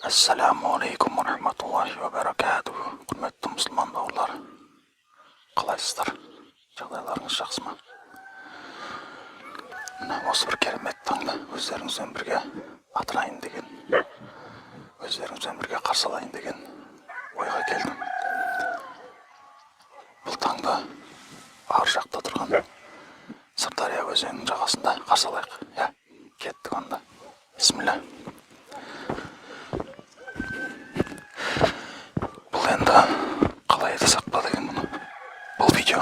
Assalamualaikum warahmatullahi wabarakatuh. Құрметті мұсылман бауырлар, қалайсыздар? Жағдайларыңыз жақсы ма? Мына осы бір керемет таңда өздеріңізбен бірге атырайын деген, өздеріңізбен бірге қарсы алайын деген ойға келдім. Бұл таңда ар жақта тұрған Сырдария өзенінің жағасында қарсы алайық. Кеттік онда. Бисмилля. Бұл енді қалай айтсақ па деген мұны. Бұл видео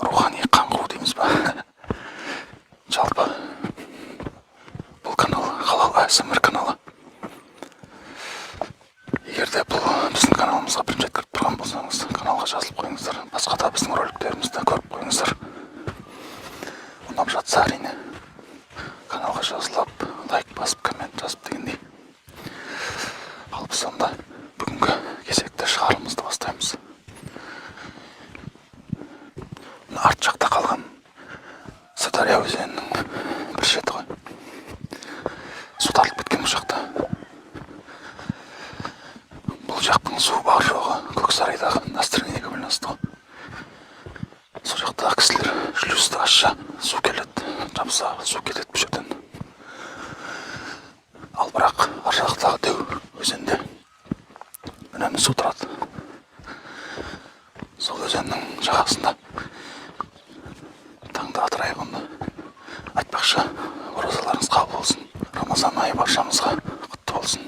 рухани қаңғыру дейміз ба? Жалпы бұл канал халал АСМР каналы. Егерде бұл біздің каналымызға бірінші рет кіріп тұрған болсаңыз, каналға жазылып қойыңыздар. Басқа да біздің роликтерімізді көріп қойыңыздар. Ұнап жатса әрине каналға жазылып, лайк басып, коммент жазып дегендей. Ал біз сонда бүгінгі кезекті шығарылымызды бастаймыз. Арт жақта қалған Сырдария өзенінің бір шеті ғой. Су тартылып кеткен бұл жақта. Бұл жақтың су бар жоғы Көксарайдағы Настыргенеге байланысты ғой. Сол жақта кісілер шлюзді ашса су келеді, жапса су кетеді бұл жерден. Ал бірақ ар жақтағы деу өзенде үнемі су тұрады. Сол өзеннің жағасында таңда атырайық онда. Айтпақшы, оразаларыңыз қабыл болсын. Рамазан айы баршамызға құтты болсын.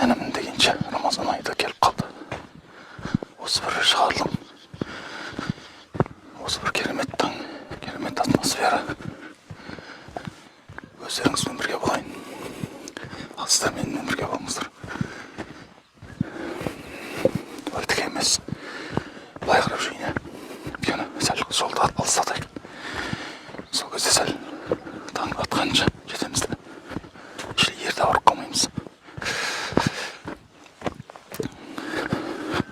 Әнім дегенше Рамазан айы да келіп қалды. Осы бір шығарылым, осы бір керемет таң, керемет атмосфера. Өздеріңізбен бірге болайын. Ал сіздер менімен бірге болыңыздар. Өйтіке емес, былай қарап жүрейін. Өйткені сәл жолды алыстатайық. Сол кезде сәл таң атқанша жетеміз де. Ерте ауырып қалмаймыз.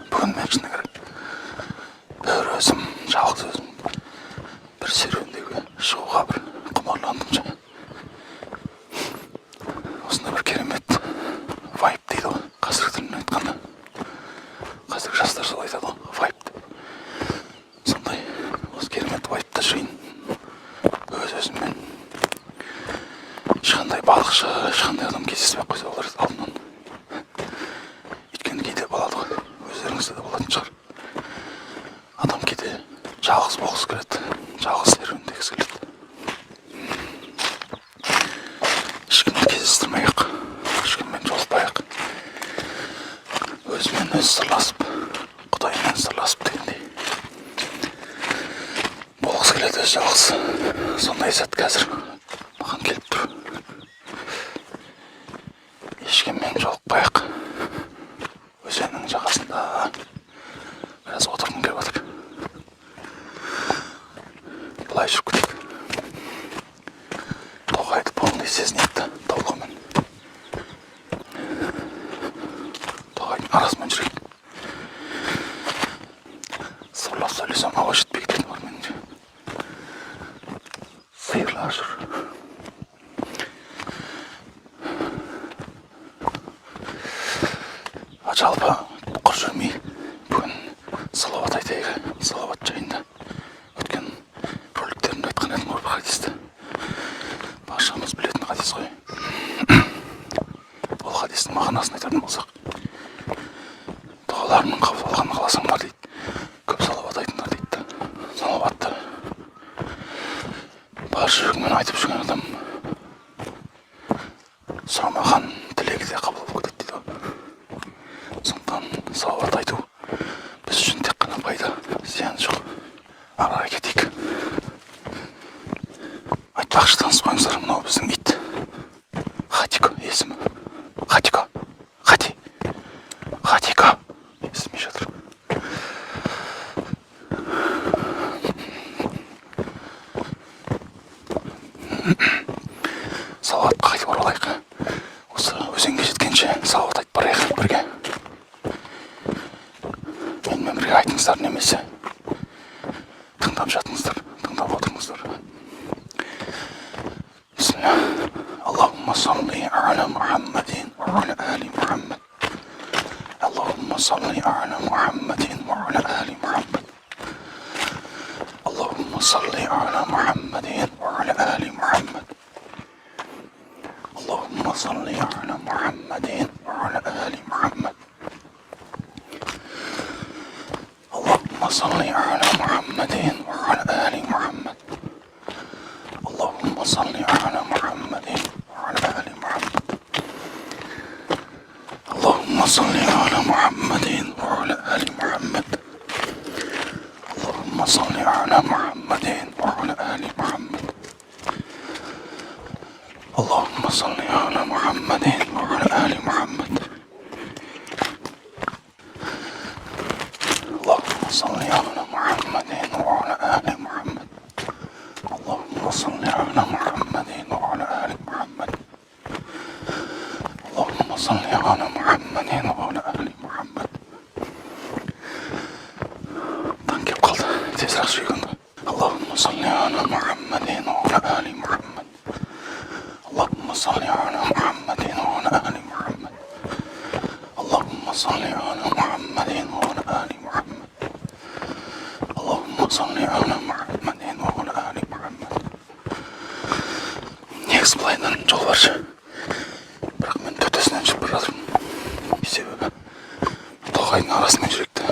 Бүгін мен шыны керек бір өзім, жалғыз өзім бір серуендеуге шығуға бір құмарландым жаңа. Осында бір керемет вайп дейді ғой, қазіргі тілмен айтқанда. Қазіргі жастар сол айтады ғой, вайп деп. Сондай осы керемет вайпта жүрейін. Өз-өзіммен. Ешқандай балықшы, ешқандай адам кездеспей қойса олар алдынан. Өйткені кейде болады ғой, өздеріңізде де болатын шығар. Адам кейде жалғыз болғысы келеді, жалғыз серуендегісі келеді. Ешкіммен кездестірмейік, ешкіммен жолықпайық. Өзімен өз сырласып, Құдаймен сырласып дегендей. Болғысы келеді өз жалғыз. Сондай сәт қазір маған келіп тұр. Ешкіммен жолықпайық. Өзеннің жағасында біраз отырғым келіп отыр. Былай жүріп кетейік. Тоғайды болғандай сезінеді таулығымен. Тоғайдың арасымен жүрейік. Сырлап сөйлесем ауа жетпей кететін бар меніңше. Сиырлар жүр. Жалпы құр жүрмей, бүгін салауат айтайық. Салауат жайында өткен роликтерімде айтқан едім ғой, бір хадисті. Баршамыз білетін хадис қой. Ол хадистің мағынасын айтатын болсақ, дұғаларымның қабыл болғанын қаласаңдар дейді. Көп салауат айтыңдар дейді. Салауатты бар жүрегімен айтып жүрген адам сұрамаған тілегі де қабыл болып кетеді дейді ғой. Сондықтан салауат айту біз үшін тек қана пайда, зиян жоқ. Ары кетейік. Айтпақшы, таныс қойыңыздар, мынау біздің ит. Хатико есімі. Хатико. Хатико есімі жатыр. Салауатқа қайтып оралайық. Осы өзенге жеткенше салауат айтып барайық бірге. Менімен бірге айтыңыздар, немесе тыңдап жатыңыздар, тыңдап отырыңыздар. Бисмилля. اللهم صل على محمد وعلى آل محمد. اللهم صل على محمد وعلى آل محمد. اللهم صل على محمد وعلى آل محمد. اللهم صل على محمد وعلى آل محمد. اللهم صل على محمد وعلى آل محمد. اللهم صل على محمد وعلى آل محمد. اللهم صل على محمد وعلى آل محمد. اللهم صل على محمد وعلى آل محمد. اللهم صل على محمد وعلى آل محمد. اللهم صل على محمد وعلى آل محمد. اللهم صل على محمد وعلى آل محمد. اللهم صل على محمد وعلى آل محمد. Dank je wel. Het is rechts weer. اللهم صل على محمد وعلى آل محمد. اللهم صل على محمد وعلى آل محمد. اللهم صل على محمد وعلى آل محمد. اللهم صل على محمد وعلى آل محمد. Негізі былайынан жол бар ше, бірақ мен төтесінен шығып бара жатырмын. Себебі тоғайдың арасымен жүректі.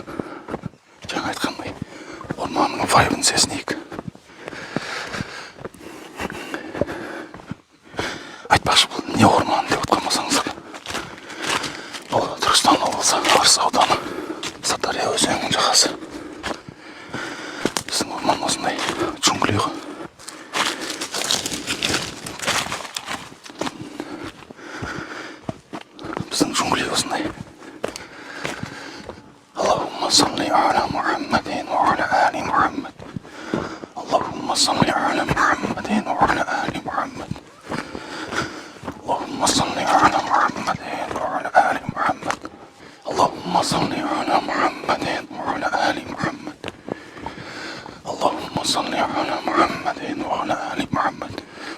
Жаңа айтқандай орманның вайбын сезінейік. Айтпақшы, бұл не орманы деп отқан болсаңыздар, бұл Түркістан облысы Арыс ауданы Сырдария өзенінің жағасы. Біздің орман осындай джунгли ғой. Біздің джунгли осындай. اللهم صل على محمد وعلى آل محمد. اللهم صل على محمد وعلى آل محمد. اللهم صل على محمد وعلى آل محمد. اللهم صل على محمد وعلى آل محمد. اللهم صل على محمد وعلى آل محمد.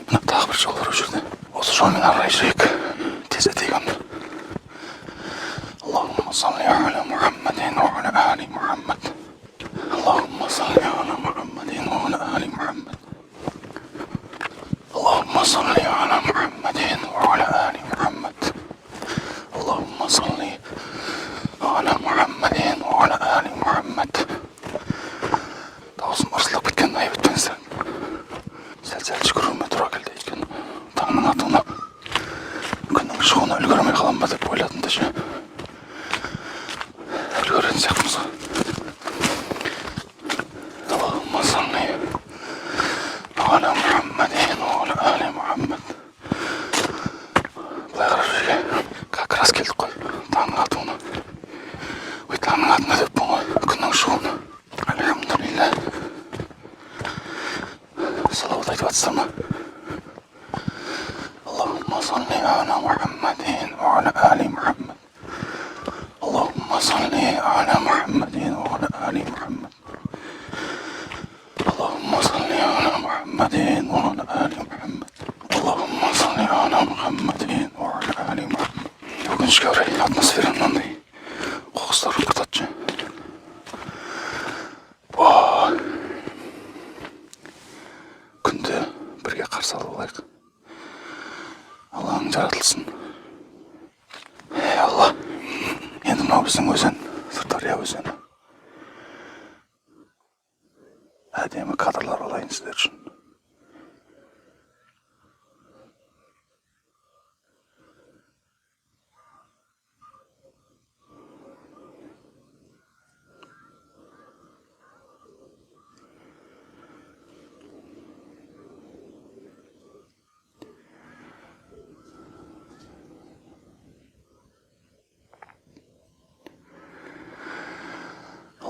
Mına daha bir жол бар о жерде. Осы жолмен арай жүрейік. Тездетейік оны. اللهم صل على محمد وعلى آل محمد. اللهم صل على محمد وعلى آل محمد. اللهم صل على محمد وعلى آل محمد. اللهم صل على محمد وعلى آل محمد. Dağılsın ырсылап кеткен айып етпеңіздер. Сәл-сәл жүгіруіме тура келді екен. Таңның атуына күннің шығуына үлгермей қалам ба деп ойладым да ше. Үлгеретін сияқтымыз ғой. اللهم صل على محمد وعلى آل محمد. Былай қарап жүрге как раз келдік қой таңның атуына. Ой, таңның атына деп бұл ғой күннің шығуына. Альхамдулилля. Салауат айтып жатсыздар ма? اللهم صل على محمد وعلى آل محمد. اللهم صل على محمد وعلى آل محمد. اللهم صل على محمد وعلى آل محمد. اللهم صل على محمد وعلى آل محمد. Өкінішке орай атмосфера мынандай қоқыстар ұрып жатады. Күнді бірге қарсы алып алайық. Алланың жаратылсын. Алла. Енді мынау біздің өзен, Сырдария өзені. Әдемі кадрлар алайын сіздер үшін.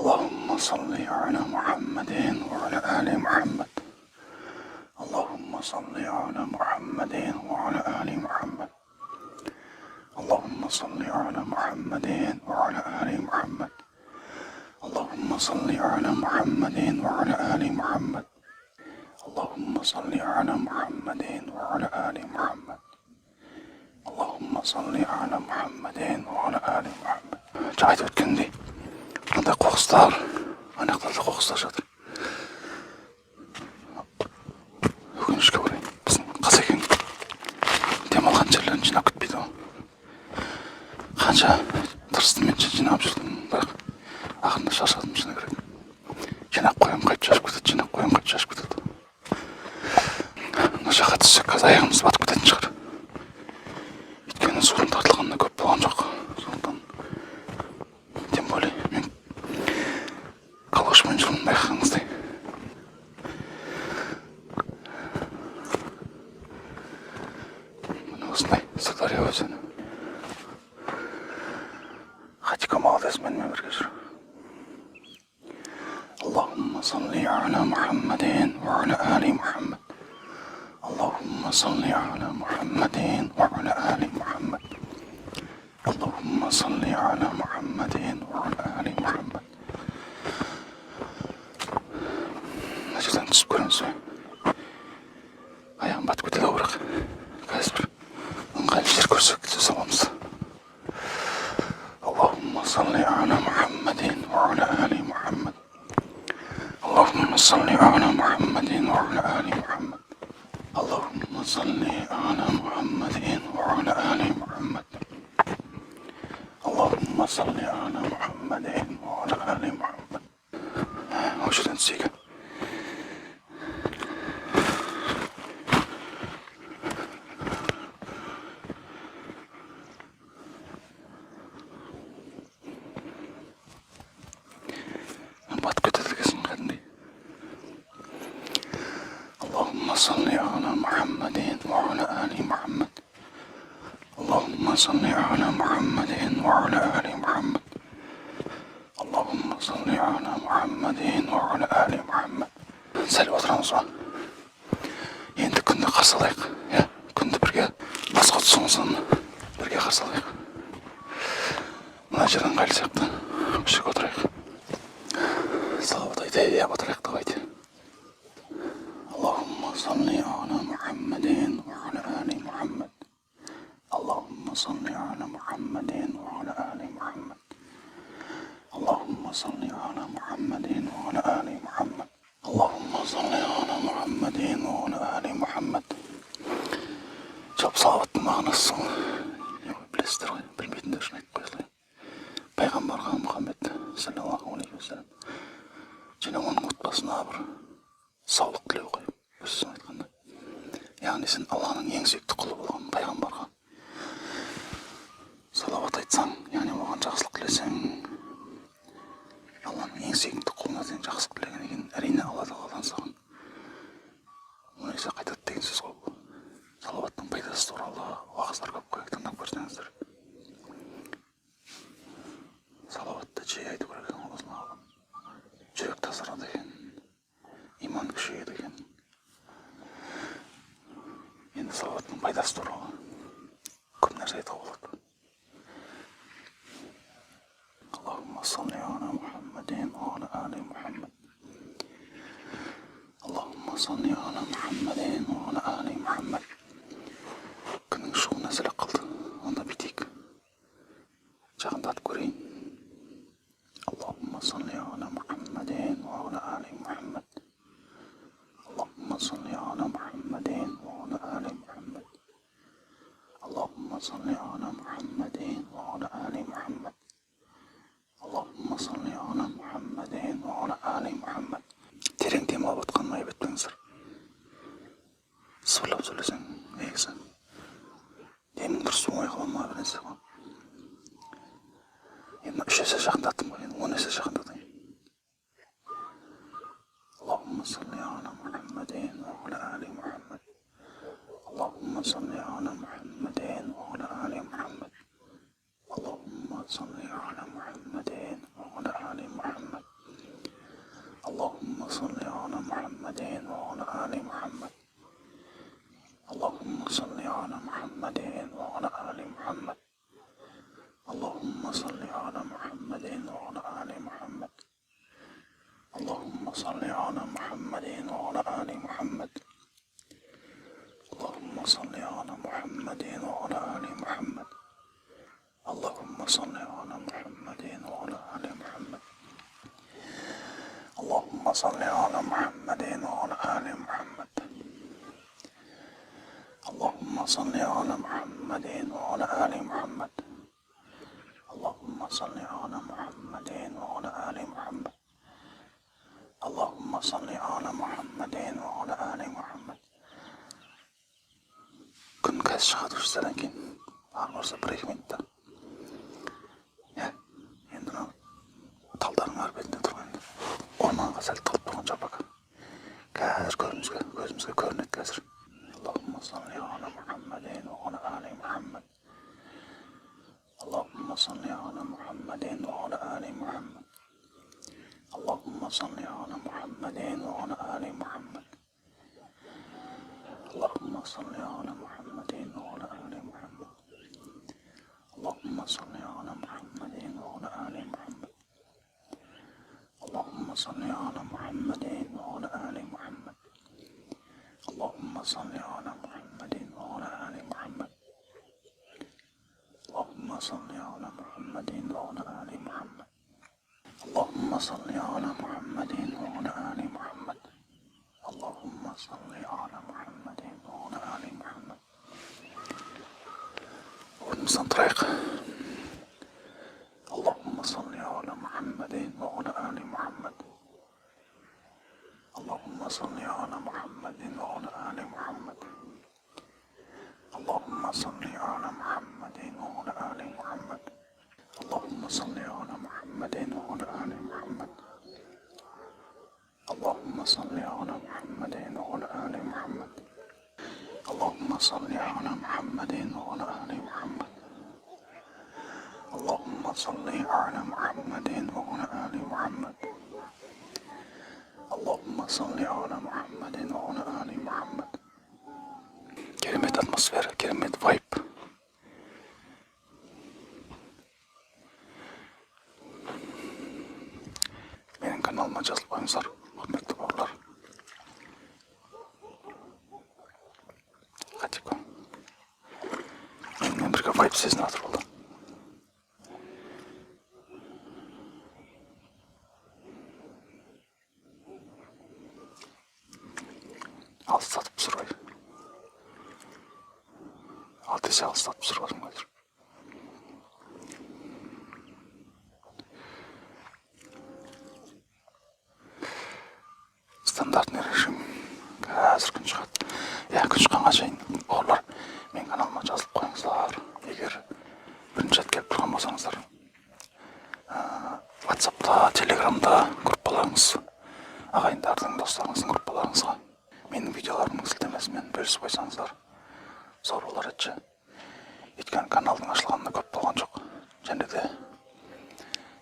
اللهم صل على محمد وعلى آل محمد. اللهم صل على محمد وعلى آل محمد. اللهم صل على محمد وعلى آل محمد. اللهم صل على محمد وعلى آل محمد. اللهم صل على محمد وعلى آل محمد. salli ala Muhammedin ve ala ali Muhammed. Cahit ötkendey. Mындай kokustар, anaqlarda kokustар жатыр. Өкінішке орай, біздің Қазекең демалған жерлерін жинап кетпейді ғой. Қанша тырыстым мен жинап жүрдім, бірақ ақырында шаршадым шыны керек. Жинап қоям, қайтып шашып кетеді, жинап қоям, қайтып шашып кетеді. Мына жаққа түссек, қазір аяғымыз батып кететін шығар. Өйткені судың тартылғанына көп болған жоқ. Сондықтан, тем более, мен калошымен жүрмін, байқағаныңыздай. Осындай Сырдария өзені. Хатико молодец менімен бірге жүр. Аллахумма салли ala Muhammadin wa ala ali Muhammad. Allahumma salli ala Muhammadin wa ala ali Muhammad. Allahumma salli ala Muhammadin wa ala ali Muhammad. Мына жерден түсіп көреміз бе? Аяғым батып кетеді ау бірақ. Қазір бір ыңғайлы жер көрсек түсе аламыз. Allahumma salli ala Muhammadin wa ala ali Muhammad. Allahumma salli ala Muhammadin wa ala ali Muhammad. Allahumma salli ala Muhammadin wa ala ali Muhammad. Allahumma salli ala Muhammadin wa ala ali Muhammad. O жерден түсейік. Батып кетеді екенсің кәдімгідей. Allahumma salli ala Muhammadin wa ala ali Muhammad. Allahumma salli ala Muhammadin wa ala ali Muhammad. Allahumma salli ala Muhammadin wa ala ali Muhammad. Сәл отырамыз ба? Енді күнді қарсы алайық. Күнді бірге басқа тұсымыздан бірге қарсы алайық. Мына жерден қайлы сияқты. Осы жерге отырайық. Салават айтайық отырайық давайте. Allahumma salli ala Muhammadin wa ala ali Muhammad. Allahumma salli ala Muhammadin wa ala ali Muhammad. Allahumma salli ala Muhammadin wa ala ali Muhammad. Allahumma salli ala Muhammadin wa ala ali Muhammad. Жалпы салаваттың мағынасы сол. Білесіздер ғой, білмейтіндер үшін айтып қоя салайын. Пайғамбарға Мұхаммед саллаллаху алейхи уассалам және оның отбасына бір саулық тілеу ғой, өзі айтқанда. Яғни сен Алланың ең сүйікті құлы болған пайғамбарға салават айтсаң, яғни оған жақсылық тілесең, Алланың ең сүйікті құлына сен жақсылық тілеген екен, әрине Алла тағаладан саған оны есе қайтады деген сөз ғой. Салаваттың пайдасы туралы уағыздар көп қой, тыңдап көрсеңіздер. Салаватты жиі айту керек екен, жүрек тазарады екен, иман күшейеді екен. Енді салаваттың пайдасы туралы көп нәрсе айтуға болады. Allahumma salli ala Muhammadin wa ala ali Muhammad. Allahumma salli ala Muhammadin wa ala ali Muhammad. Күннің шығуына сәлек қалды. Онда битейік. Жақындатып көрейін. Allahumma salli ala Muhammadin wa ala ali Muhammad. Allahumma salli ala Muhammadin wa ala ali Muhammad. Allahumma salli ala Muhammadin wa ala ali Muhammad. Allahumma salli ala Muhammadin wa ala ali Muhammad. Терең дем алып отқаныма айып етпеңіздер. Сыбырлап сөйлесең, негізі демің дұрыс оңай қалма бірнәрсе ғой. Енді 3 есе жақындаттым ғой, енді 10 есе жақындатайын. Allahumma salli ala Muhammadin wa ala ali Muhammad. Allahumma salli ala Muhammadin wa ala ali Muhammad. Allahumma salli ala Muhammadin wa ala ali Muhammad. Allahumma salli ala Muhammadin wa ala ali Muhammad. Allahumma salli ala Muhammadin wa ala ali Muhammad. Allahumma salli ala Muhammadin wa ala ali Muhammad. Allahumma salli ala Muhammadin wa ala ali Muhammad. Allahumma salli ala Muhammadin صل على محمد وعلى آل محمد. اللهم صل على محمد وعلى آل محمد. اللهم صل على محمد وعلى آل محمد. اللهم صل على محمد وعلى آل محمد. Күн қазір шығады ұшсадан кейін армарса бір-екі минутта. Енді мынау талдардың ар бетінде тұрған орманға сәл талып тұрған жапақ қазір көзімізге көрінеді қазір. Аллахумма салли аля Мухаммадин ва аля али Мухаммад. Аллахумма салли аля Мухаммадин ва аля али Мухаммад. Аллахумма салли аля Мухаммадин ва аля али Мухаммад. اللهم صل على محمد وعلى آل محمد. اللهم صل على محمد وعلى آل محمد. اللهم صل على محمد وعلى آل محمد. اللهم صل على محمد وعلى آل محمد. اللهم صل على محمد وعلى آل محمد. اللهم صل على محمد وعلى آل محمد. اللهم صل على محمد وعلى آل محمد. ونصنطريق. اللهم صل على محمد وعلى آل محمد. اللهم صل على محمد وعلى آل محمد. اللهم صل على محمد وعلى آل محمد. اللهم صل على محمد وعلى آل محمد. اللهم صل على محمد وعلى آل محمد. اللهم صل على محمد وعلى آل محمد. اللهم صل على محمد وعلى آل محمد. اللهم صل على محمد وعلى آل محمد. Керемет атмосфера, керемет вайб. Менің каналыма жазылып қойыңыздар, құрметті бауырлар. Хатико. Менімен бірге вайб сезініп жатыр болды. Алыстатып сұр ғой. Алтесе алыстатып сұр ғой қазір. Стандартный режим. Қазір күн шығады. Күн шыққанға шейін бауырлар, мен каналыма жазылып қойыңыздар. Егер бірінші рет келіп тұрған болсаңыздар, WhatsApp'та, Telegram'да группаларыңыз, ағайындардың, достарыңыздың группаларыңызға менің видеоларымның сілтемесімен бөлісіп қойсаңыздар, зор болар еді. Өйткені каналдың ашылғанына көп болған жоқ. Және де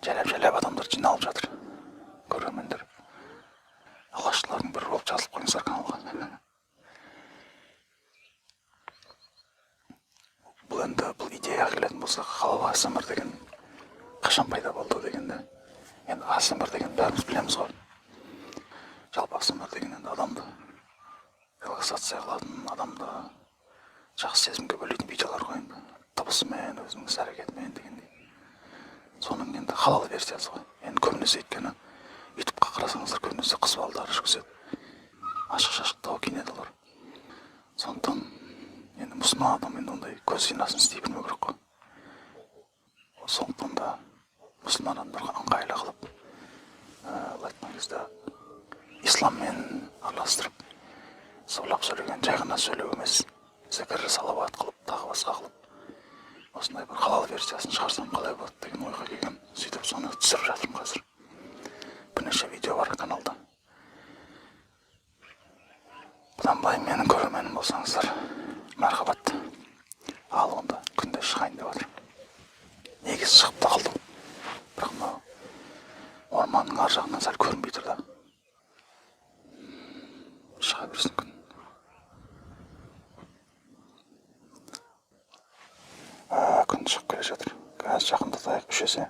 жайлап адамдар жиналып жатыр. Көрермендер. Алғашқылардың бірі болып жазылып қойыңыздар каналға. Бұл идеяға келетін болсақ, халал АСМР деген қашан пайда болды дегенде, енді АСМР деген бәріміз білеміз ғой. Жалпы АСМР деген енді адамды релаксация қылатын, адамды жақсы сезімге бөлейтін видеолар ғой енді. Дыбысымен, өзінің іс-әрекетімен дегендей. Соның енді халал версиясы ғой. Енді көбінесе өйткені ютубқа қарасаңыздар көбінесе қыз балалар жүргізеді. Ашық-шашықтау киінеді олар. Сондықтан енді мұсылман адам енді ондай көз жинасын істей білмеу керек қой. Сондықтан да мұсылман адамдарға ыңғайлы қылып, айтқан кезде исламмен араластырып, сырлап сөйлеген жай ғана сөйлеу емес, зікір салауат қылып, тағы басқа қылып, осындай бір халал версиясын шығарсам қалай болады деген ойға келген. Сөйтіп соны түсіріп жатырмын қазір. Бірнеше видео бар каналда. Бұдан былай менің көрерменім болсаңыздар, мәрхабат. Ал онда күнде шығайын деп жатыр. Негізі шығып та қалдым. Бірақ мынау орманның ар жағынан сәл көрінбей тұр да. Шыға берсін күн. Күн шығып келе жатыр. Қазір жақындатайық үшесе.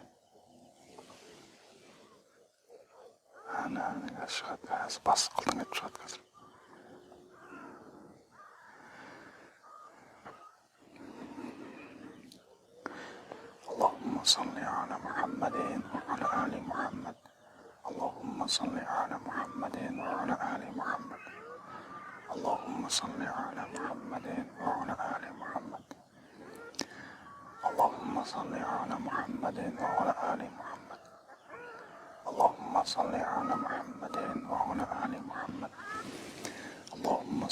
Қазір шығады. Қазір басы қылтың етіп шығады қазір. اللهم صل على محمد وعلى آل محمد. اللهم صل على محمد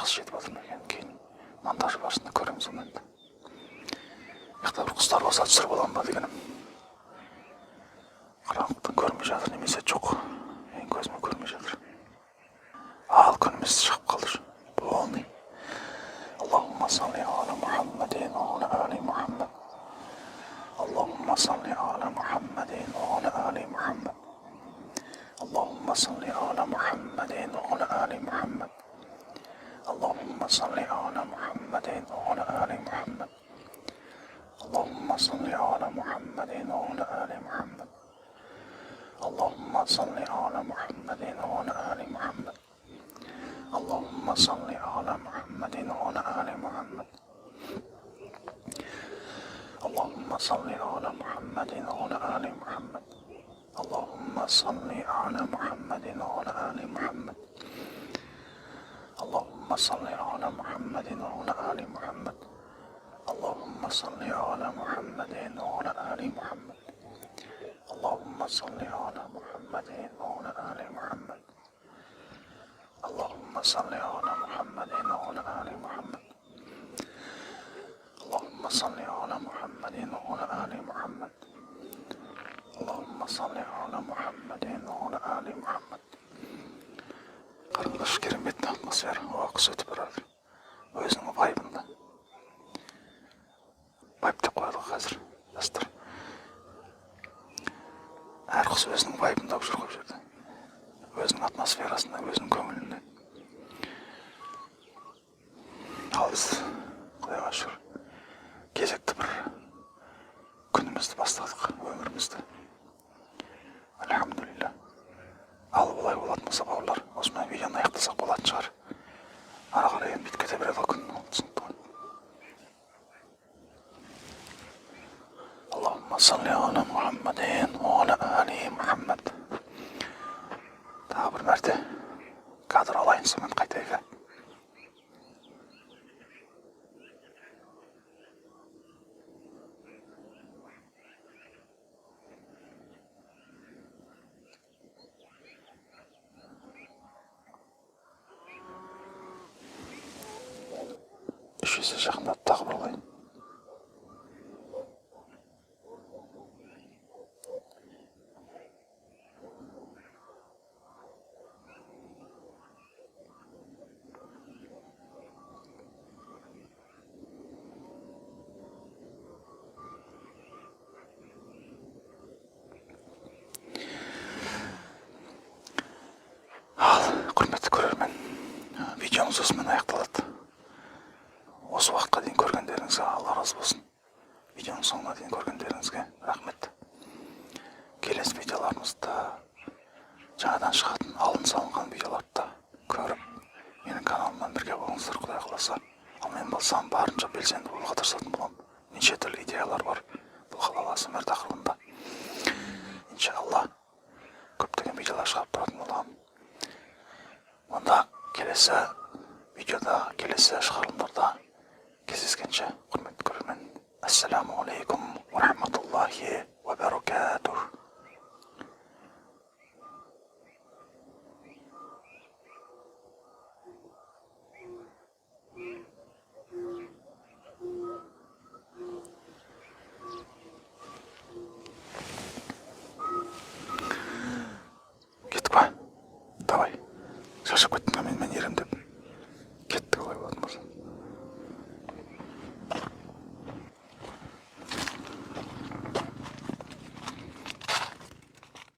жақсы жетіп жатыр ма екен, кейін монтаж барысында көреміз оны енді. Яқта бір құстар болса түсіріп аламын ба дегенім. Қараңғылықтан көрмей жатыр, немесе жоқ, ең көзіме көрмей жатыр. Ал күніміз шығып қалды. Полный. Аллахумма салли аля Мухаммадин ва аля али Мухаммад. Аллахумма салли аля Мухаммадин ва аля али Мухаммад. Аллахумма салли аля Мухаммадин ва аля али Мухаммад. Аллахумма салли аля Мухаммадин ва аля али Мухаммад. Аллахумма салли аля Мухаммадин ва аля али Мухаммад. Аллахумма салли аля Мухаммадин ва аля али Мухаммад. اللهم صل على محمد وعلى آل محمد. اللهم صل على محمد وعلى آل محمد. اللهم صل على محمد وعلى آل محمد. اللهم صل على محمد وعلى آل محمد. اللهم صل على محمد وعلى آل محمد. اللهم صل على محمد وعلى آل محمد. اللهم صل على محمد وعلى آل محمد. اللهم صل على محمد وعلى آل محمد. اللهم صل على محمد وعلى آل محمد. Қарындаш, керемет атмосфера, уақыт өтіп барады. Өзінің вайбында. Вайб деп қояды қазір, жастар. Әр құс өзінің вайбында жүр ғой жерде. Өзінің атмосферасында, өзінің көңілінде. Ал біз, Құдайға шүкір, кезекті бір күнімізді бастадық, өмірімізді. Альхамдулилля. Ал бұлай болатын болса, бауырлар, осымен видеоны аяқтасақ болатын шығар. Ара қарай енді бітіп кете береді күн, ол түсінікті ғой. Аллахумма салли аля Мухаммадин ва аля али Мухаммад. Тағы бір мәрте кадр алайын, сонымен қайтайық. Үш есе жақындап тағы бір алайын. Құрметті көрермен, видеомыз осымен аяқталады. Осы уақытқа дейін көргендеріңізге Алла разы болсын. Видеоның соңына дейін көргендеріңізге рахмет. Келесі видеоларымызда жаңадан шығатын алын салынған видеоларды көріп, менің каналымнан бірге болыңыздар, Құдай қаласа. Ал мен болсам барынша белсенді болуға тырысатын боламын. Неше түрлі идеялар бар бұл халал АСМР тақырыбында. Иншалла көптеген видеолар шығарып тұратын боламын. Онда келесі видеода, келесі шығарылымдарда кездескенше, құрметті көрермен, ассаламу алейкум ва рахматуллахи ва баракатух. Кеттік па? Давай. Шаршап кеттің ба, мен ерім деп. Кеттік, олай болатын болса.